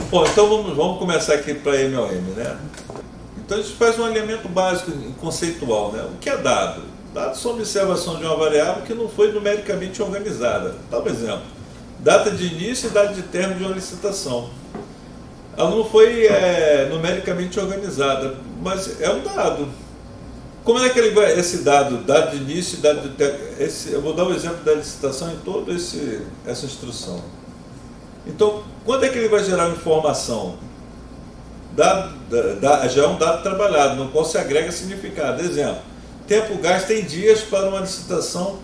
Bom, então vamos começar aqui para MOM, né? Então a gente faz um alinhamento básico e conceitual, né? O que é dado? Dados são observação de uma variável que não foi numericamente organizada. Dá um exemplo. Data de início e data de término de uma licitação. Ela não foi numericamente organizada, mas é um dado. Como é que ele vai, esse dado de início e dado de término? Eu vou dar um exemplo da licitação em toda essa instrução. Então, quando é que ele vai gerar informação? Já é um dado trabalhado, no qual se agrega significado. Exemplo, tempo gasto em dias para uma licitação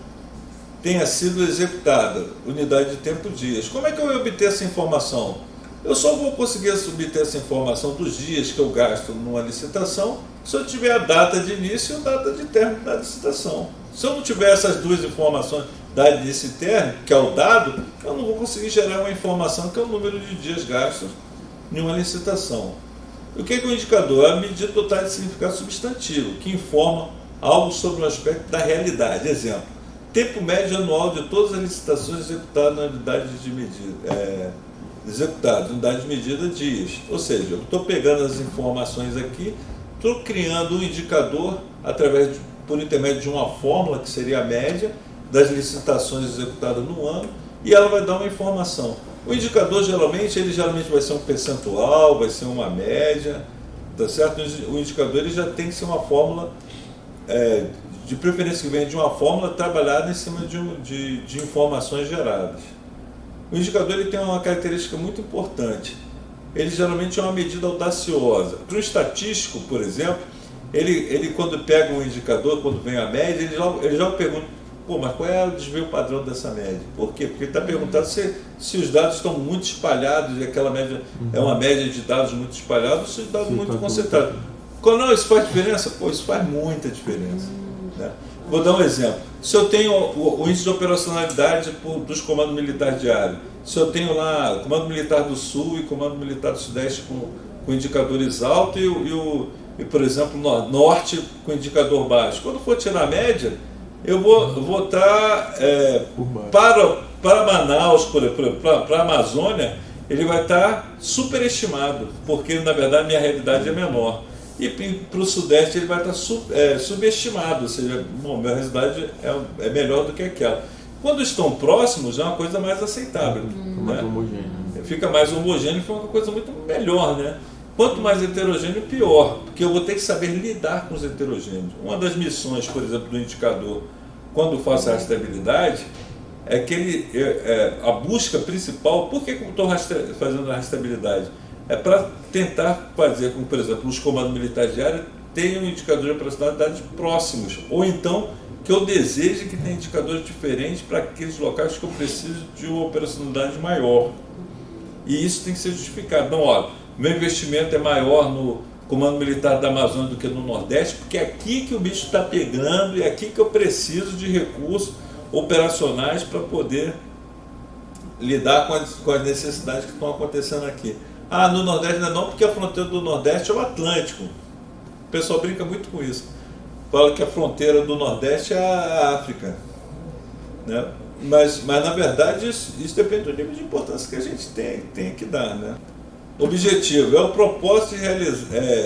tenha sido executada, unidade de tempo dias. Como é que eu vou obter essa informação? Eu só vou conseguir obter essa informação dos dias que eu gasto numa licitação se eu tiver a data de início e a data de término da licitação. Se eu não tiver essas duas informações, data de início e término, que é o dado, eu não vou conseguir gerar uma informação que é o número de dias gastos em uma licitação. O que é o indicador? É a medida total de significado substantivo, que informa algo sobre um aspecto da realidade. Exemplo, tempo médio anual de todas as licitações executadas na unidade de medida. Unidade de medida dias. Ou seja, eu estou pegando as informações aqui, estou criando um indicador por intermédio de uma fórmula, que seria a média das licitações executadas no ano, e ela vai dar uma informação. O indicador geralmente vai ser um percentual, vai ser uma média, tá certo? O indicador ele já tem que ser uma fórmula, de preferência que venha de uma fórmula trabalhada em cima de informações geradas. O indicador ele tem uma característica muito importante. Ele geralmente é uma medida audaciosa. Para o estatístico, por exemplo, ele quando pega um indicador, quando vem a média, ele já pergunta: pô, mas qual é o desvio padrão dessa média? Por quê? Porque ele está perguntando se os dados estão muito espalhados e aquela média é uma média de dados muito espalhados ou se os dados muito concentrados. Não, isso faz diferença? Pô, isso faz muita diferença. Né? Vou dar um exemplo. Se eu tenho o índice de operacionalidade dos comandos militares diários, se eu tenho lá Comando Militar do Sul e Comando Militar do Sudeste com indicadores altos e, por exemplo, Norte com indicador baixo, quando for tirar a média, eu vou estar para Manaus, para a Amazônia, ele vai estar superestimado, porque na verdade minha realidade é menor. E para o Sudeste ele vai estar subestimado, ou seja, minha realidade é melhor do que aquela. Quando estão próximos é uma coisa mais aceitável. Mais homogêneo. Fica mais homogêneo e fica uma coisa muito melhor, né? Quanto mais heterogêneo, pior, porque eu vou ter que saber lidar com os heterogêneos. Uma das missões, por exemplo, do indicador, quando eu faço a rastreabilidade, é que a busca principal. Por que eu estou fazendo a rastreabilidade? É para tentar fazer com que, por exemplo, os comandos militares diários tenham um indicador de operacionalidade próximos, ou então que eu deseje que tenha indicadores diferentes para aqueles locais que eu preciso de uma operacionalidade maior. E isso tem que ser justificado. Então, olha, meu investimento é maior no Comando Militar da Amazônia do que no Nordeste, porque é aqui que o bicho está pegando e é aqui que eu preciso de recursos operacionais para poder lidar com as necessidades que estão acontecendo aqui. Ah, no Nordeste não, porque a fronteira do Nordeste é o Atlântico. O pessoal brinca muito com isso. Fala que a fronteira do Nordeste é a África. Né? Mas na verdade, isso depende do nível de importância que a gente tem que dar. Né? Objetivo é o propósito de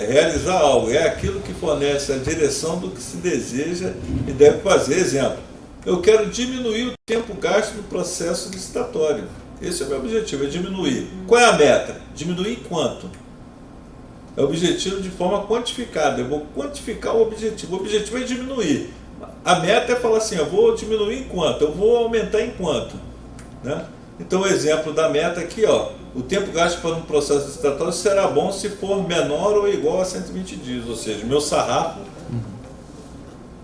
realizar algo. É aquilo que fornece a direção do que se deseja e deve fazer. Exemplo, eu quero diminuir o tempo gasto no processo licitatório. Esse é o meu objetivo, é diminuir. Qual é a meta? Diminuir em quanto? É o objetivo de forma quantificada. Eu vou quantificar o objetivo. O objetivo é diminuir. A meta é falar assim, eu vou diminuir em quanto? Eu vou aumentar em quanto? Né? Então o exemplo da meta aqui, o tempo gasto para um processo licitatório será bom se for menor ou igual a 120 dias. Ou seja, meu sarrafo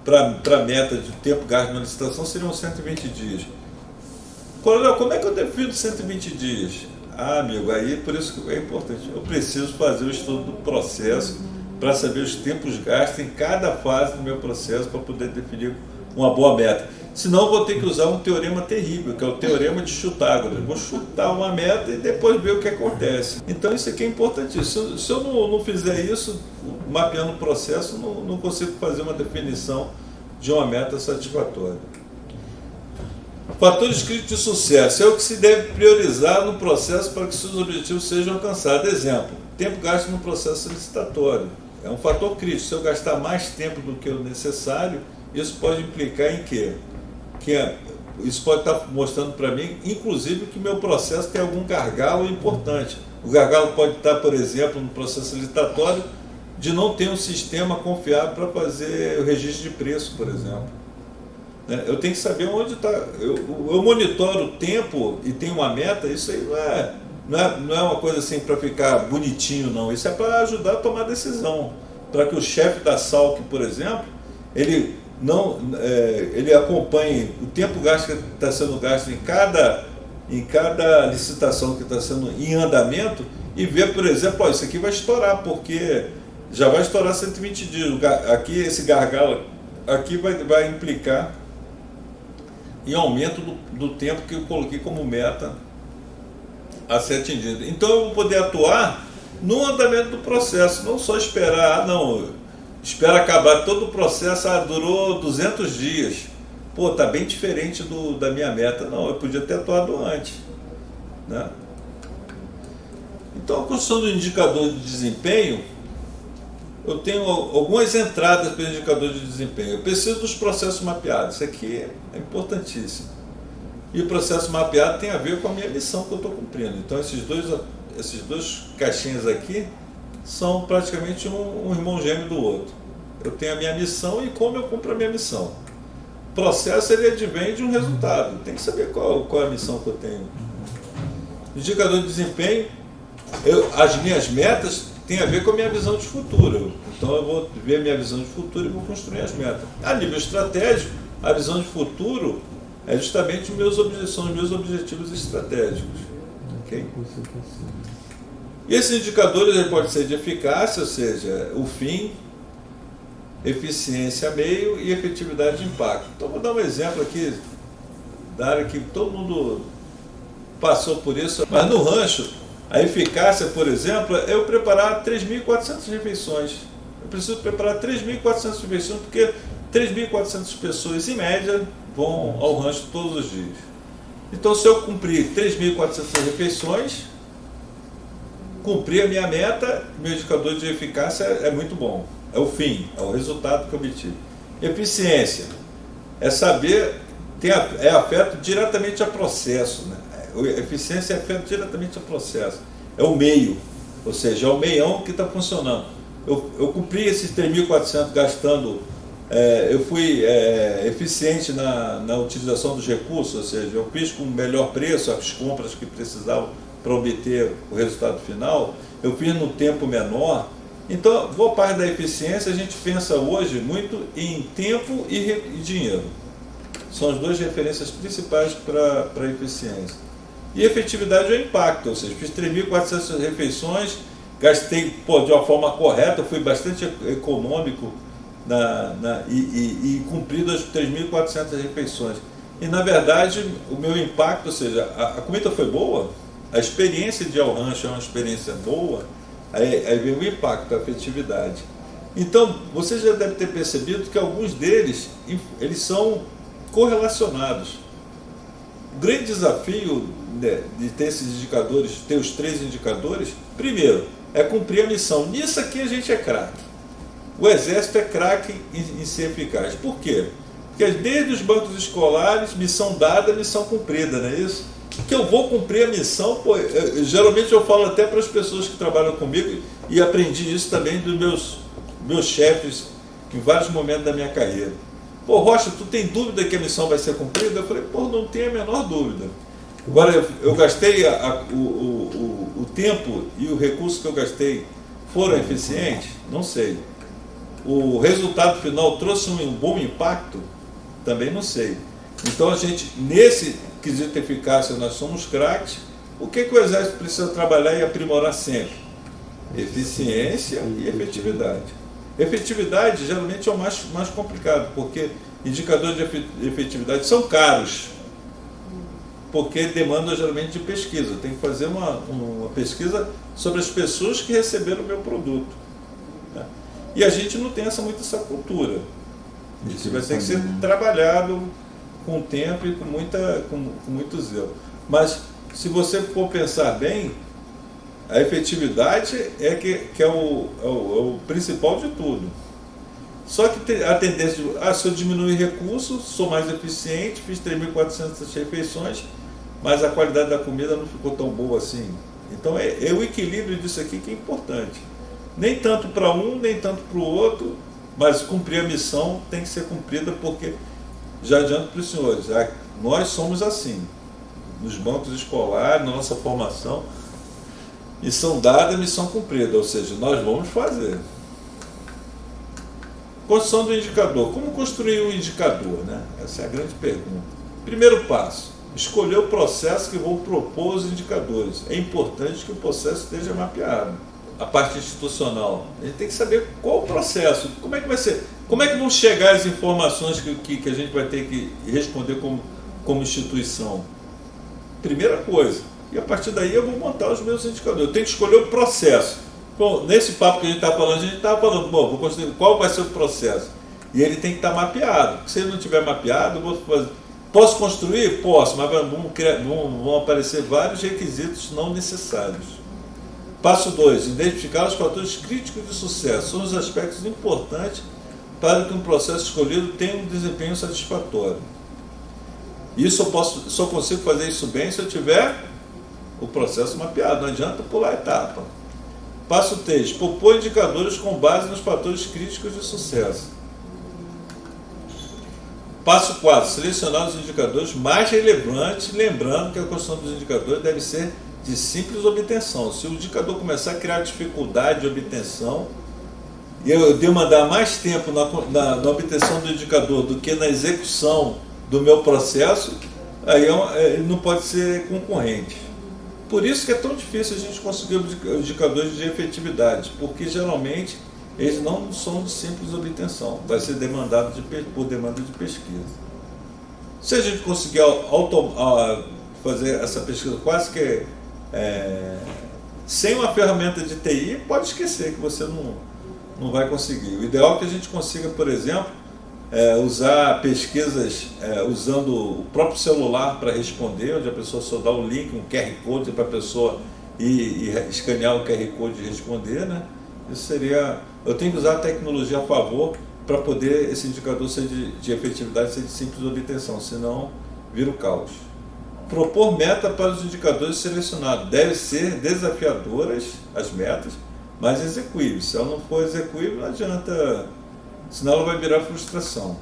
para a meta de tempo gasto na licitação seriam 120 dias. Coronel, como é que eu defino 120 dias? Ah, amigo, aí por isso que é importante. Eu preciso fazer o estudo do processo para saber os tempos gastos em cada fase do meu processo para poder definir uma boa meta. Senão eu vou ter que usar um teorema terrível, que é o teorema de Chutágoras. Eu vou chutar uma meta e depois ver o que acontece. Então isso aqui é importantíssimo. Se eu não fizer isso, mapeando o processo, não consigo fazer uma definição de uma meta satisfatória. Fatores críticos de sucesso é o que se deve priorizar no processo para que seus objetivos sejam alcançados. Exemplo, tempo gasto no processo licitatório. É um fator crítico. Se eu gastar mais tempo do que o necessário, isso pode implicar em quê? Isso pode estar mostrando para mim, inclusive, que o meu processo tem algum gargalo importante. O gargalo pode estar, por exemplo, no processo licitatório, de não ter um sistema confiável para fazer o registro de preço, por exemplo. Eu tenho que saber onde está. Eu monitoro o tempo e tenho uma meta, isso aí não é uma coisa assim para ficar bonitinho, não. Isso é para ajudar a tomar decisão. Para que o chefe da SALC, por exemplo, ele acompanhe o tempo gasto que está sendo gasto em cada licitação que está sendo em andamento e ver, por exemplo, isso aqui vai estourar, porque já vai estourar 120 dias. Aqui, esse gargalo aqui vai implicar em aumento do tempo que eu coloquei como meta a ser atingido. Então eu vou poder atuar no andamento do processo, não só esperar, espera acabar todo o processo, durou 200 dias. Pô, tá bem diferente da minha meta. Não, eu podia ter atuado antes, né? Então a construção do indicador de desempenho, eu tenho algumas entradas para o indicador de desempenho. Eu preciso dos processos mapeados. Isso aqui é importantíssimo. E o processo mapeado tem a ver com a minha missão que eu estou cumprindo. Então esses dois caixinhas aqui são praticamente um irmão gêmeo do outro. Eu tenho a minha missão e como eu cumpro a minha missão. O processo, ele advém de um resultado. Tem que saber qual é a missão que eu tenho. Indicador de desempenho, as minhas metas têm a ver com a minha visão de futuro. Então eu vou ver a minha visão de futuro e vou construir as metas. A nível estratégico, a visão de futuro é justamente são os meus objetivos estratégicos. Okay? E esses indicadores ele pode ser de eficácia, ou seja, o fim, eficiência meio e efetividade de impacto. Então vou dar um exemplo aqui da área que todo mundo passou por isso, mas no rancho a eficácia, por exemplo, é eu preparar 3.400 refeições. Eu preciso preparar 3.400 refeições porque 3.400 pessoas em média vão ao rancho todos os dias. Então se eu cumprir 3.400 refeições, cumprir a minha meta, meu indicador de eficácia é muito bom. É o fim, é o resultado que eu obtive. Eficiência é saber, é afeto diretamente a processo, né? Eficiência é afeto diretamente a processo. É o meio, ou seja, é o meião que está funcionando. Eu cumpri esses 3.400 gastando, eu fui eficiente na utilização dos recursos, ou seja, eu fiz com melhor preço as compras que precisavam para obter o resultado final, eu fiz no tempo menor. Então, boa parte da eficiência a gente pensa hoje muito em tempo e dinheiro. São as duas referências principais para a eficiência. E efetividade é o impacto, ou seja, fiz 3.400 refeições, gastei de uma forma correta, fui bastante econômico e cumpri as 3.400 refeições. E na verdade, o meu impacto, ou seja, a comida foi boa, a experiência de ir ao rancho é uma experiência boa, aí vem o impacto, a efetividade. Então, você já deve ter percebido que alguns deles, eles são correlacionados. O grande desafio de ter esses indicadores, ter os 3 indicadores, primeiro, é cumprir a missão. Nisso aqui a gente é craque. O Exército é craque em ser eficaz. Por quê? Porque desde os bancos escolares, missão dada, missão cumprida, não é isso? Que eu vou cumprir a missão, geralmente eu falo até para as pessoas que trabalham comigo, e aprendi isso também dos meus chefes em vários momentos da minha carreira. Pô, Rocha, tu tem dúvida que a missão vai ser cumprida? Eu falei, pô, não tenho a menor dúvida. Agora, eu gastei o tempo e o recurso que eu gastei foram eficientes? Não sei. O resultado final trouxe um bom impacto? Também não sei. Então, a gente, nesse quesito eficácia, nós somos craques. O que o Exército precisa trabalhar e aprimorar sempre? Eficiência e efetividade. Efetividade geralmente é o mais complicado, porque indicadores de efetividade são caros, porque demandam geralmente de pesquisa. Tem que fazer uma pesquisa sobre as pessoas que receberam o meu produto, né? E a gente não tem muita essa cultura. Isso vai ter que ser trabalhado com o tempo e com muito zelo. Mas, se você for pensar bem, a efetividade que é o principal de tudo. Só que a tendência de, se eu diminuir recursos, sou mais eficiente, fiz 3.400 refeições, mas a qualidade da comida não ficou tão boa assim. Então é o equilíbrio disso aqui que é importante. Nem tanto para um, nem tanto para o outro, mas cumprir a missão tem que ser cumprida, porque, já adianto para os senhores, nós somos assim, nos bancos escolares, na nossa formação, missão dada, missão cumprida, ou seja, nós vamos fazer. Construção do indicador. Como construir um indicador, né? Essa é a grande pergunta. Primeiro passo, escolher o processo que vou propor os indicadores. É importante que o processo esteja mapeado. A parte institucional, a gente tem que saber qual o processo, como é que vai ser, como é que vão chegar as informações que a gente vai ter que responder como instituição. Primeira coisa. E a partir daí eu vou montar os meus indicadores. Eu tenho que escolher o processo. Bom, nesse papo que a gente está falando, vou construir qual vai ser o processo. E ele tem que estar mapeado. Se ele não estiver mapeado, eu vou fazer. Posso construir? Posso, mas vão aparecer vários requisitos não necessários. Passo 2. Identificar os fatores críticos de sucesso. São os aspectos importantes para que um processo escolhido tenha um desempenho satisfatório. Isso só consigo fazer isso bem se eu tiver o processo mapeado. Não adianta pular a etapa. Passo 3. Propor indicadores com base nos fatores críticos de sucesso. Passo 4. Selecionar os indicadores mais relevantes, lembrando que a construção dos indicadores deve ser de simples obtenção. Se o indicador começar a criar dificuldade de obtenção, e eu demandar mais tempo na obtenção do indicador do que na execução do meu processo, aí ele não pode ser concorrente. Por isso que é tão difícil a gente conseguir indicadores de efetividade, porque geralmente eles não são de simples obtenção, vai ser demandado por demanda de pesquisa. Se a gente conseguir fazer essa pesquisa quase que sem uma ferramenta de TI, pode esquecer que você não vai conseguir. O ideal é que a gente consiga, por exemplo, usar pesquisas usando o próprio celular para responder, onde a pessoa só dá um link, um QR Code para a pessoa e escanear o QR Code e responder, né? Isso seria... Eu tenho que usar a tecnologia a favor para poder esse indicador ser de efetividade, ser de simples obtenção, senão vira o caos. Propor meta para os indicadores selecionados. Deve ser desafiadoras as metas, mas execuíveis. Se ela não for execuível, não adianta... Senão ela vai virar frustração.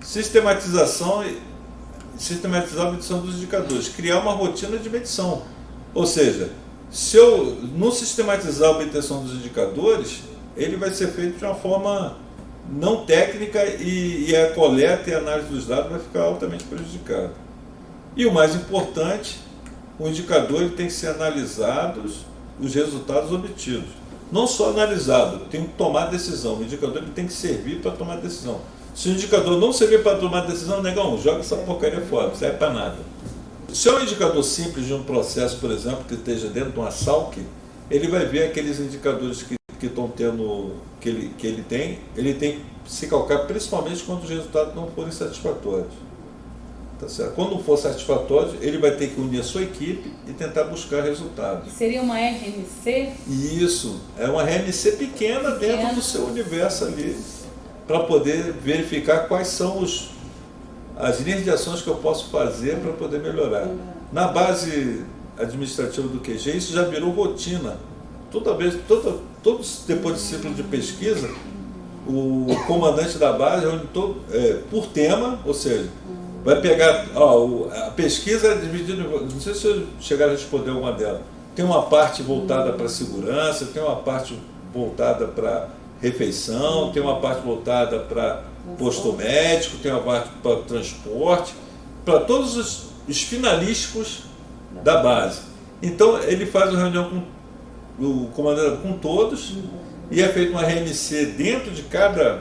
Sistematizar a medição dos indicadores. Criar uma rotina de medição. Ou seja, se eu não sistematizar a obtenção dos indicadores, ele vai ser feito de uma forma não técnica e a coleta e a análise dos dados vai ficar altamente prejudicada. E o mais importante, o indicador ele tem que ser analisado, os resultados obtidos. Não só analisado, tem que tomar decisão. O indicador ele tem que servir para tomar decisão. Se o indicador não servir para tomar decisão, negão, joga essa porcaria fora, não serve para nada. Se é um indicador simples de um processo, por exemplo, que esteja dentro de uma SALC, ele vai ver aqueles indicadores que estão tendo, que ele tem que se calcar principalmente quando os resultados não forem satisfatórios. Tá certo? Quando não for satisfatório, ele vai ter que unir a sua equipe e tentar buscar resultados. Seria uma RMC? Isso, é uma RMC pequena dentro do seu universo ali, para poder verificar quais são as linhas de ações que eu posso fazer para poder melhorar. Na base administrativa do QG, isso já virou rotina. Todos depois de ciclo de pesquisa, o comandante da base reúne por tema, ou seja, vai pegar, a pesquisa é dividida, não sei se eu chegar a responder uma delas. Tem uma parte voltada para segurança, tem uma parte voltada para refeição, tem uma parte voltada para posto médico, tem uma parte para transporte, para todos os finalísticos da base. Então ele faz uma reunião com o comandante, com todos, e é feita uma RMC dentro de cada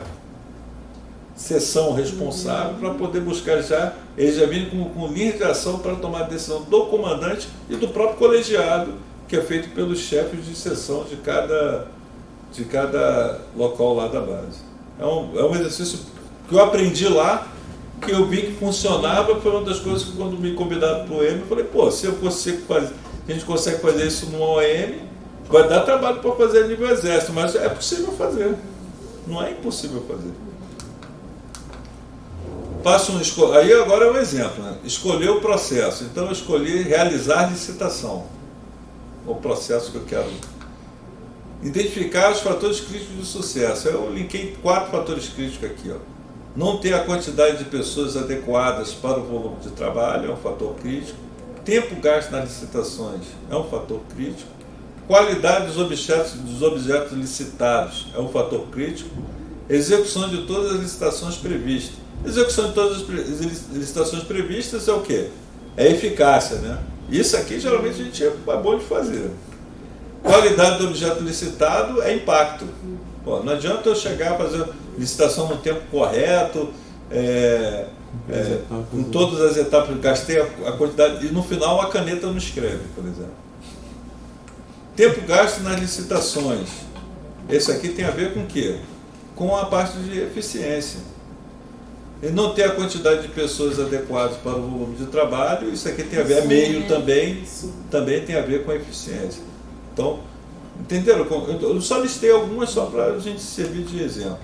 seção responsável para poder buscar eles já virem com linha de ação para tomar a decisão do comandante e do próprio colegiado, que é feito pelos chefes de seção de cada local lá da base. É um exercício que eu aprendi lá que eu vi que funcionava, foi uma das coisas que quando me convidaram para o OM, eu falei, pô, se eu consigo fazer, a gente consegue fazer isso no OM, vai dar trabalho para fazer a nível exército, mas é possível fazer, não é impossível fazer. Aí agora é um exemplo, né? Escolher o processo, então eu escolhi realizar licitação, o processo que eu quero. Identificar os fatores críticos de sucesso, eu linkei 4 fatores críticos aqui, ó. Não ter a quantidade de pessoas adequadas para o volume de trabalho é um fator crítico. Tempo gasto nas licitações é um fator crítico. Qualidade dos objetos licitados é um fator crítico. Execução de todas as licitações previstas. Execução de todas as licitações previstas é o quê? É eficácia, né? Isso aqui geralmente a gente é bom de fazer. Qualidade do objeto licitado é impacto. Pô, não adianta eu chegar a fazer licitação no tempo correto, com todas as etapas, gastei a quantidade, e no final a caneta não escreve, por exemplo. Tempo gasto nas licitações. Esse aqui tem a ver com o quê? Com a parte de eficiência. E não ter a quantidade de pessoas adequadas para o volume de trabalho, isso aqui tem a ver, meio também tem a ver com a eficiência. Então, entenderam? Eu só listei algumas só para a gente servir de exemplo.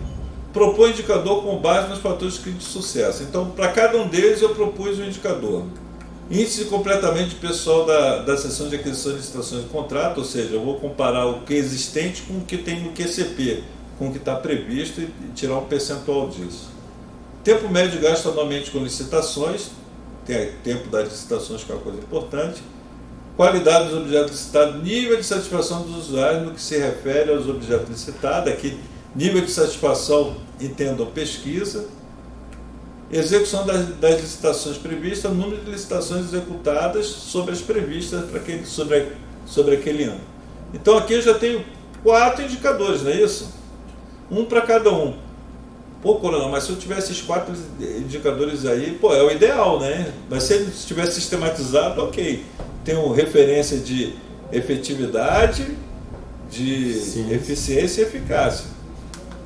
Propõe indicador com base nos fatores críticos de sucesso. Então, para cada um deles eu propus um indicador. Índice de completamento pessoal da seção de aquisição de licitações de contrato, ou seja, eu vou comparar o que é existente com o que tem no QCP, com o que está previsto e tirar um percentual disso. Tempo médio gasto anualmente com licitações, tem tempo das licitações que é uma coisa importante. Qualidade dos objetos licitados, nível de satisfação dos usuários no que se refere aos objetos licitados. Aqui, nível de satisfação, entendam pesquisa. Execução das licitações previstas, número de licitações executadas sobre as previstas sobre aquele ano. Então aqui eu já tenho 4 indicadores, não é isso? Um para cada um. Pô, Coronel, mas se eu tivesse esses 4 indicadores aí, pô, é o ideal, né? Mas se ele estivesse sistematizado, ok. Tenho referência de efetividade, de eficiência e eficácia.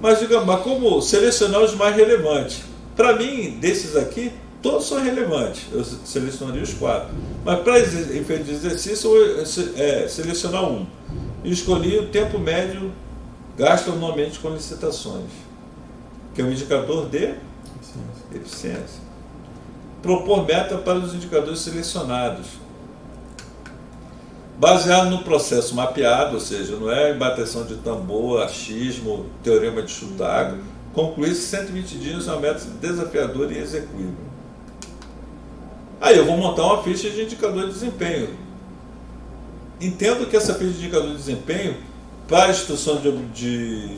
Mas, digamos, como selecionar os mais relevantes? Para mim, desses aqui, todos são relevantes. Eu selecionaria os 4. Mas para efeito de exercício, eu vou selecionar um. E escolhi o tempo médio gasto anualmente com licitações, que é um indicador de eficiência. Propor meta para os indicadores selecionados. Baseado no processo mapeado, ou seja, não é bateção de tambor, achismo, teorema de Chicago, concluir-se 120 dias é uma meta desafiadora e execuível. Aí eu vou montar uma ficha de indicador de desempenho. Entendo que essa ficha de indicador de desempenho, para a instituição de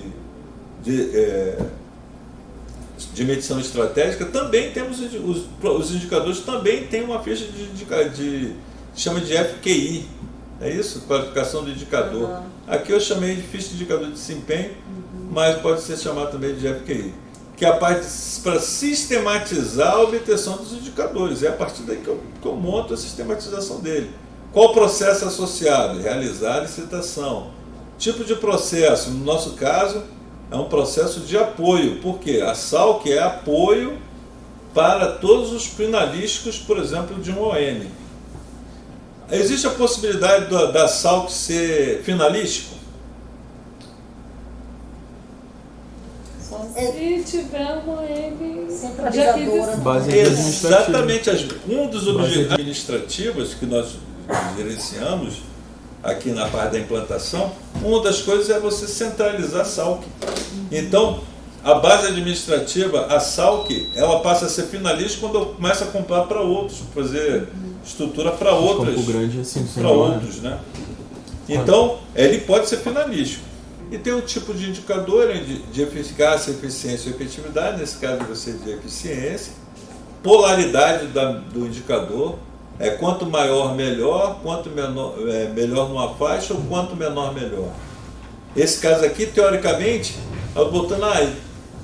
medição estratégica, também temos os indicadores, também tem uma ficha chama de FQI. É isso? Qualificação do indicador. Uhum. Aqui eu chamei de ficha de indicador de desempenho, mas pode ser chamado também de FQI. Que é a parte para sistematizar a obtenção dos indicadores. É a partir daí que eu monto a sistematização dele. Qual o processo associado? Realizar a licitação. Tipo de processo, no nosso caso, é um processo de apoio. Por quê? A SALC é apoio para todos os finalísticos, por exemplo, de um ON. Existe a possibilidade da SALC ser finalístico? Só se tiver uma M centralizadora. Exatamente. Um dos objetivos administrativos que nós gerenciamos aqui na parte da implantação, uma das coisas é você centralizar a SALC. Então, a base administrativa, a SALC, ela passa a ser finalista quando eu começo a comprar para outros, fazer estrutura para outras, para outros, né? Então, ele pode ser finalístico. E tem um tipo de indicador de eficácia, eficiência e efetividade, nesse caso vai ser de eficiência, polaridade do indicador, quanto maior melhor, quanto menor, melhor numa faixa ou quanto menor melhor. Esse caso aqui, teoricamente, eu botando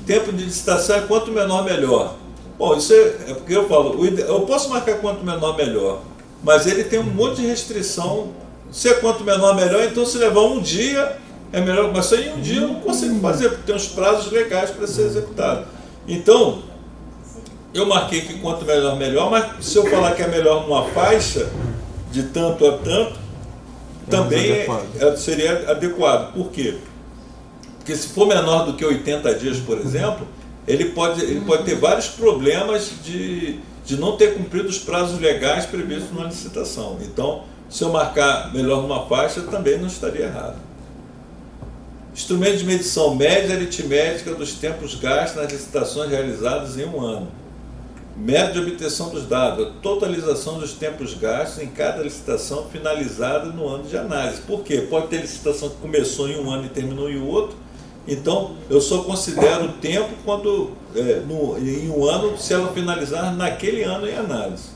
tempo de licitação é quanto menor melhor. Bom, isso é porque eu falo, eu posso marcar quanto menor melhor, mas ele tem um monte de restrição. Se é quanto menor melhor, então se levar um dia é melhor, mas só em um dia eu não consigo fazer, porque tem uns prazos legais para ser executado. Então, Eu marquei que quanto melhor, melhor, mas se eu falar que é melhor numa faixa de tanto a tanto, também seria adequado. Por quê? Porque se for menor do que 80 dias, por exemplo, ele pode ter vários problemas de não ter cumprido os prazos legais previstos numa licitação. Então, se eu marcar melhor numa faixa, também não estaria errado. Instrumento de medição média aritmética dos tempos gastos nas licitações realizadas em um ano. Método de obtenção dos dados, a totalização dos tempos gastos em cada licitação finalizada no ano de análise. Por quê? Pode ter licitação que começou em um ano e terminou em outro. Então, eu só considero o tempo quando, em um ano, se ela finalizar naquele ano em análise.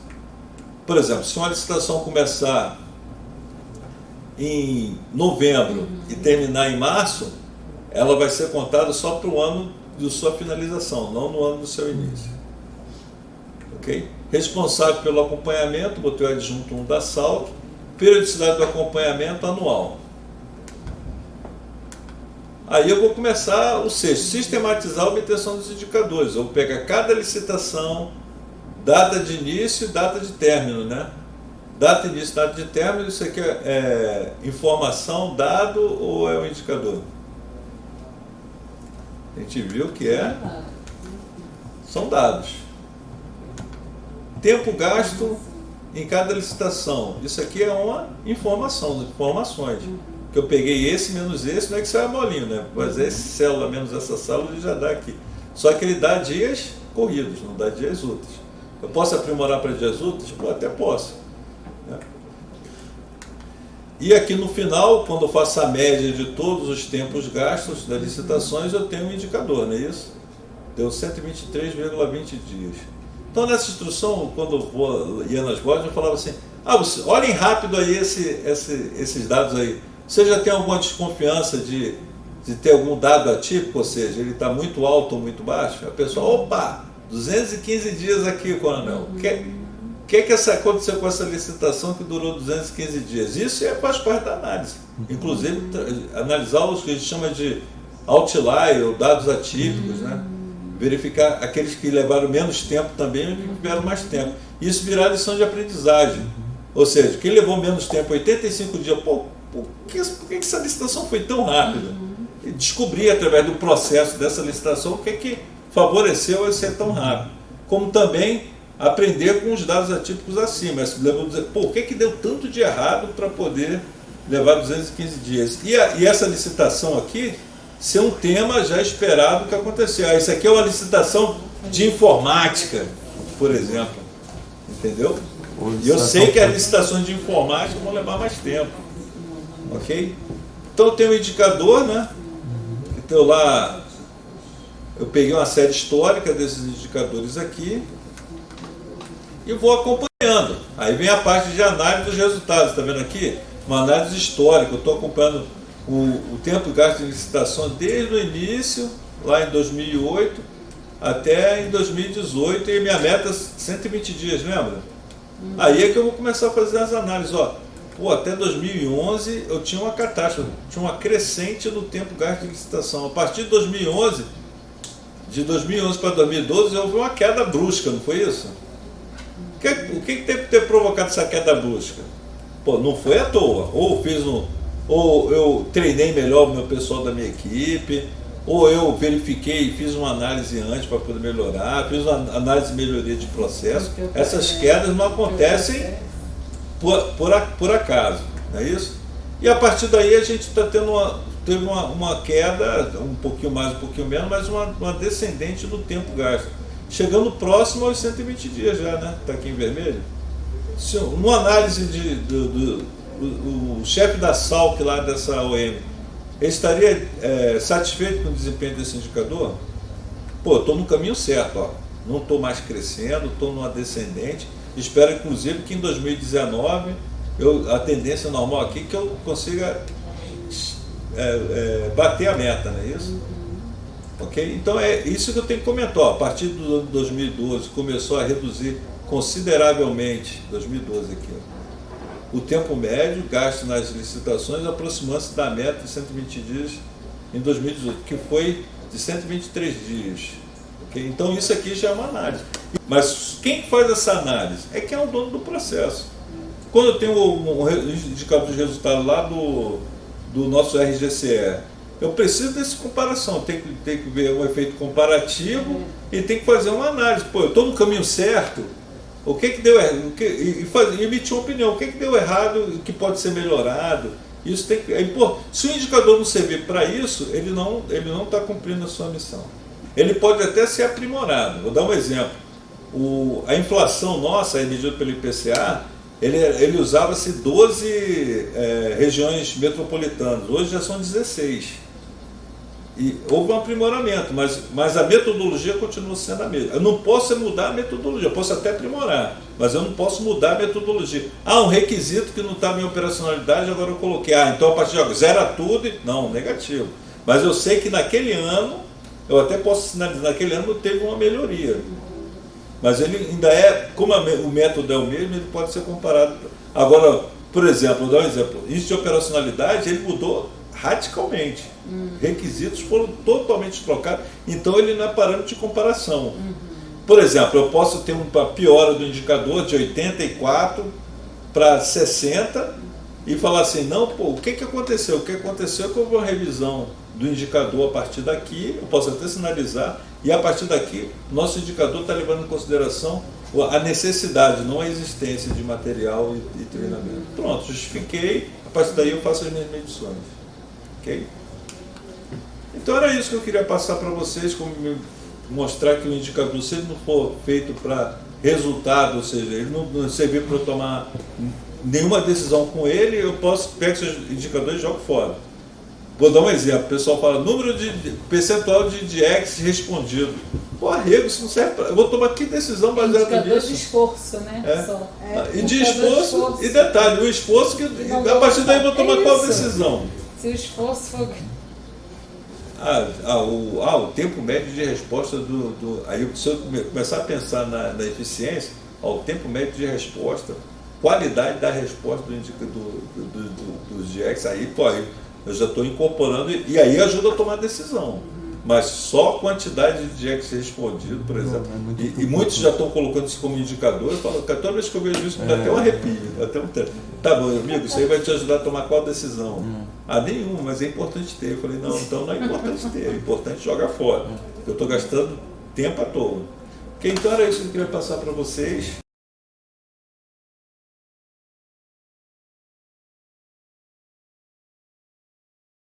Por exemplo, se uma licitação começar em novembro e terminar em março, ela vai ser contada só para o ano de sua finalização, não no ano do seu início. Ok? Responsável pelo acompanhamento, botei o adjunto 1 da SALC, periodicidade do acompanhamento anual. Aí eu vou começar o sexto, sistematizar a obtenção dos indicadores. Eu vou pegar cada licitação, data de início e data de término, né? Data de início, data de término, isso aqui é informação, dado ou é um indicador? A gente viu que são dados. Tempo gasto em cada licitação. Isso aqui é uma informação, informações. Que eu peguei esse menos esse, não é que sai molinho, né? Mas esse célula menos essa célula ele já dá aqui. Só que ele dá dias corridos, não dá dias úteis. Eu posso aprimorar para dias úteis? Pô, até posso. Né? E aqui no final, quando eu faço a média de todos os tempos gastos das licitações, eu tenho um indicador, não é isso? Deu 123,20 dias. Então, nessa instrução, quando eu ia nas lojas, eu falava assim, olhem rápido aí esses dados aí. Você já tem alguma desconfiança de ter algum dado atípico, ou seja, ele está muito alto ou muito baixo? A pessoa, opa, 215 dias aqui, coronel. O que aconteceu com essa licitação que durou 215 dias? Isso faz parte da análise. Inclusive, analisar os que a gente chama de outlier, ou dados atípicos, né? Verificar aqueles que levaram menos tempo também e que tiveram mais tempo. Isso virar lição de aprendizagem. Ou seja, quem levou menos tempo, 85 dias, por que essa licitação foi tão rápida? E descobrir através do processo dessa licitação o que favoreceu a ser tão rápido. Como também aprender com os dados atípicos acima. O que deu tanto de errado para poder levar 215 dias? E essa licitação aqui ser um tema já esperado que aconteceu. Isso aqui é uma licitação de informática, por exemplo. Entendeu? E eu sei que as licitações de informática vão levar mais tempo. Ok? Então eu tenho um indicador, né? Então lá eu peguei uma série histórica desses indicadores aqui e vou acompanhando. Aí vem a parte de análise dos resultados, está vendo aqui? Uma análise histórica. Eu estou acompanhando o tempo gasto de licitação desde o início, lá em 2008, até em 2018, e minha meta é 120 dias, lembra? Aí é que eu vou começar a fazer as análises. Até 2011 eu tinha uma catástrofe, tinha uma crescente no tempo gasto de licitação. A partir de 2011 para 2012, houve uma queda brusca, não foi isso? O que teve que ter provocado essa queda brusca? Não foi à toa. Ou eu treinei melhor o meu pessoal da minha equipe, ou eu verifiquei e fiz uma análise antes para poder melhorar, fiz uma análise de melhoria de processo. Essas quedas não acontecem por acaso, não é isso? E a partir daí a gente teve uma queda, um pouquinho mais, um pouquinho menos, mas uma descendente do tempo gasto. Chegando próximo aos 120 dias já, né? Está aqui em vermelho. Numa análise o chefe da SALC lá dessa OM, ele estaria satisfeito com o desempenho desse indicador? Estou no caminho certo, não estou mais crescendo, estou numa descendente. Espero, inclusive, que em 2019, a tendência normal aqui, que eu consiga bater a meta, não é isso? Ok? Então é isso que eu tenho que comentar. A partir do ano 2012 começou a reduzir consideravelmente, 2012 aqui, o tempo médio gasto nas licitações, aproximando-se da meta de 120 dias em 2018, que foi de 123 dias. Okay? Então isso aqui já é uma análise. Mas quem faz essa análise é quem é o dono do processo. Quando eu tenho um indicador de resultado lá do nosso RGCE, eu preciso dessa comparação, tem que ver um efeito comparativo e tem que fazer uma análise. Pô, eu estou no caminho certo, o que deu errado? E emitir uma opinião, o que deu errado, que pode ser melhorado. Isso tem que, se o indicador não servir para isso, ele não está cumprindo a sua missão. Ele pode até ser aprimorado. Vou dar um exemplo. A inflação nossa, medida pelo IPCA, ele usava-se 12 regiões metropolitanas, hoje já são 16. E houve um aprimoramento, mas a metodologia continua sendo a mesma. Eu não posso mudar a metodologia, eu posso até aprimorar, mas eu não posso mudar a metodologia. Um requisito que não está em operacionalidade, agora eu coloquei. Então a partir de agora, zera tudo. Não, negativo. Mas eu sei que naquele ano, eu até posso sinalizar, naquele ano teve uma melhoria. Mas ele ainda como o método é o mesmo, ele pode ser comparado. Agora, por exemplo, vou dar um exemplo. Índice de operacionalidade, ele mudou radicalmente. Requisitos foram totalmente trocados, então ele não é parâmetro de comparação. Por exemplo, eu posso ter uma piora do indicador de 84 para 60 e falar assim, não, o que aconteceu? O que aconteceu é que houve uma revisão do indicador a partir daqui, eu posso até sinalizar, e a partir daqui, nosso indicador está levando em consideração a necessidade, não a existência de material e treinamento. Pronto, justifiquei, a partir daí eu faço as minhas medições. Ok? Então era isso que eu queria passar para vocês, como mostrar que o indicador, se ele não for feito para resultado, ou seja, ele não servir para eu tomar nenhuma decisão com ele, eu posso pegar esses indicadores e jogo fora. Vou dar um exemplo, o pessoal fala número de percentual de X respondido. Pô, arrego, isso não serve para. Eu vou tomar que decisão baseada nisso? Indicador de esforço, né? Só. E de esforço, e detalhe, o esforço que a partir daí eu vou tomar qual decisão? Se o esforço for. O tempo médio de resposta aí, se eu começar a pensar na eficiência, o tempo médio de resposta, qualidade da resposta dos GX, aí, eu já estou incorporando e aí ajuda a tomar decisão. Mas só a quantidade de GX respondido, por exemplo, e muitos já estão colocando isso como indicador, eu falo, toda vez que eu vejo isso, me dá até um arrepio, até um tempo. Tá bom, amigo, isso aí vai te ajudar a tomar qual decisão? Nenhuma, mas é importante ter. Eu falei, não, então não é importante ter, é importante jogar fora. Eu estou gastando tempo à toa. Então era isso que eu queria passar para vocês.